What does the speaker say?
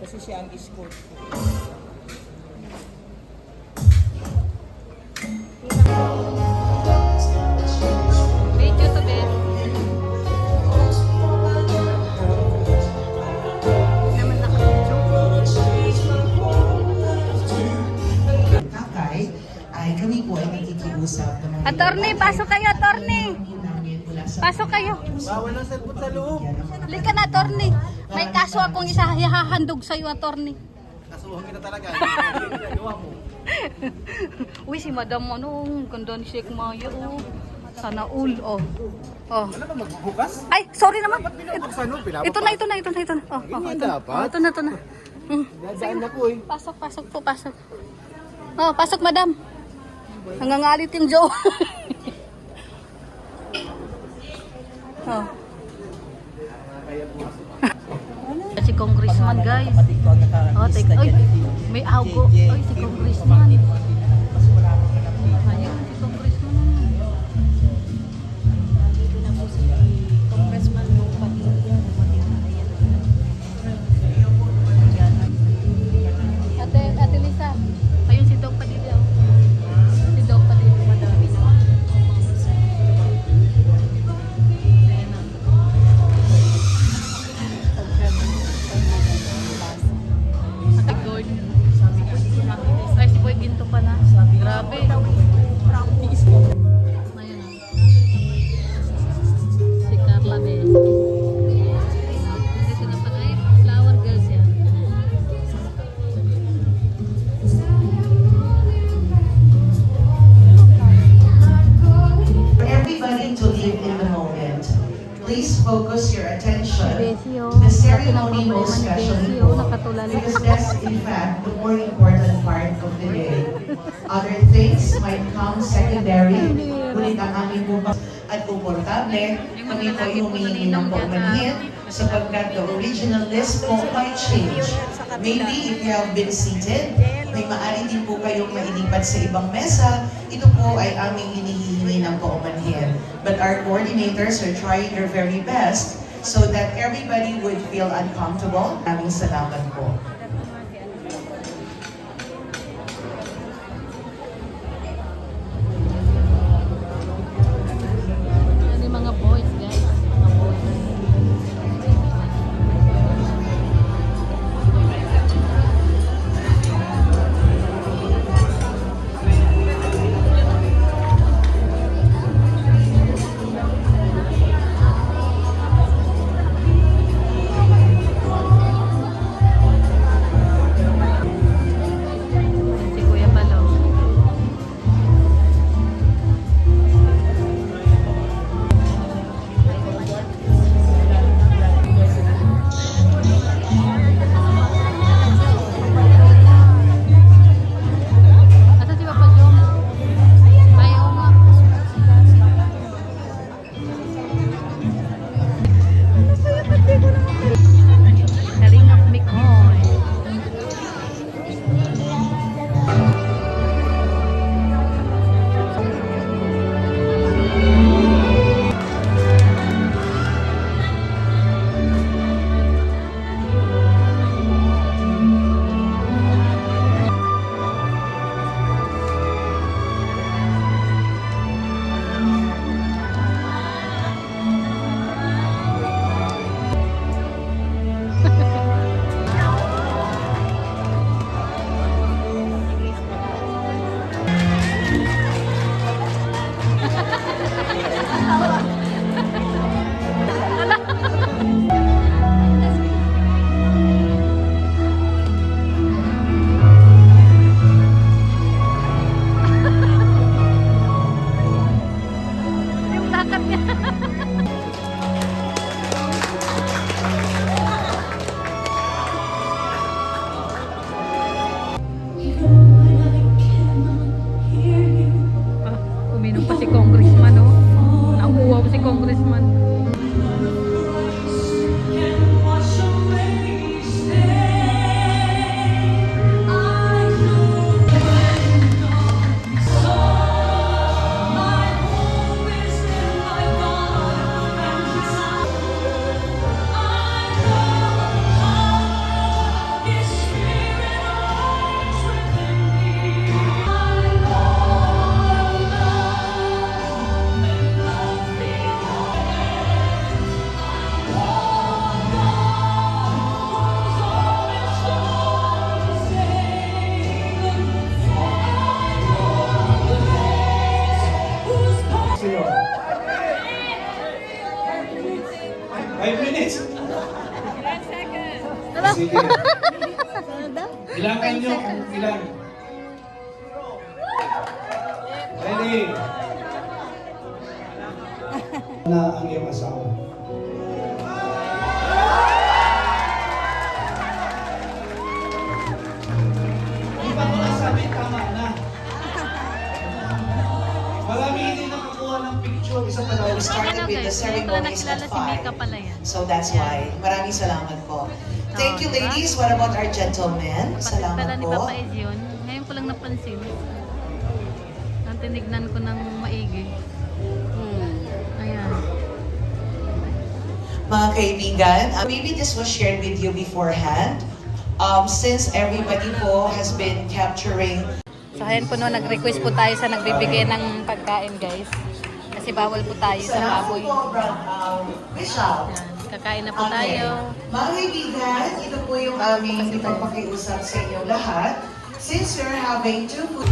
Kasi siya ang escort ko. Video to bed. Naman Kakay, ay kami po ay nakikiusap ng mga Attorney, pasok kayo, attorney. Pasok kayo. Bawal ang cellphone sa loob. Lika na, attorney. May kaso akong isa hahandog sa'yo, attorney. Kasuhan kita talaga. Ginagawa mo. Uy, si madam, ano, ganda ni Sheikh Maya, oh. Sana all, oh. Oh. Wala ba magbubukas? Ay, sorry naman. Binabuksan mo, pinapapasok. Ito na. Oh, Ganyan ito na. dapat. Oh, ito na. Dadaan na po eh. Pasok po, pasok. Oh, pasok, madam. Nangangalit yung Joe. Oh. Si congressman, guys. Oh, take. Ay, may augo. Ay, si congressman. Ayun, si congressman. Dito na po si congressman nung Padilla. Ate Lisa. Ayun si Doc Padilla. Si Doc Padilla, madami na. Ay, si Boy Ginto pa na. Grabe. Ayun. Si Carla Bes. Dito na pala ay flower girls yan. For everybody to live in the moment, please focus your attention to the ceremony most especially po, because that's in fact the more important part of the day. Other things might come secondary, ngunit ang aming po at komportable, kami po ay humihingi ng paumanhin sapagkat the original list po might change. Maybe if you have been seated, may maaari din po kayong mailipat sa ibang mesa, ito po ay aming hinihingi ng paumanhin. But our coordinators are trying their very best so that everybody would feel uncomfortable. Maraming salamat po. Yan yung mga boys, guys. Mga boys. Ilan kayo? Ilan? Ready? Na ang iyong asawa. Di ba ko nasabi tama na? Marami hindi nakakuha ng picture. So we started with the ceremonies at 5. pala yan. So that's why. Maraming salamat po. Thank you, ladies. What about our gentlemen? Kapatid pala Salamat ni po. Papa Ez yun. Ngayon ko lang napansin. Ang tinignan ko ng maigi. Ayan. Mga kaibigan, maybe this was shared with you beforehand. Since everybody po has been capturing. So ayan po no, nag-request po tayo sa nagbibigay ng pagkain guys. Kasi bawal po tayo sa baboy. Bishop. Ayan. Kakain na po tayo. Mga kaibigan, ito po yung aming ipagpakiusap sa inyo lahat. Since we're having 2 food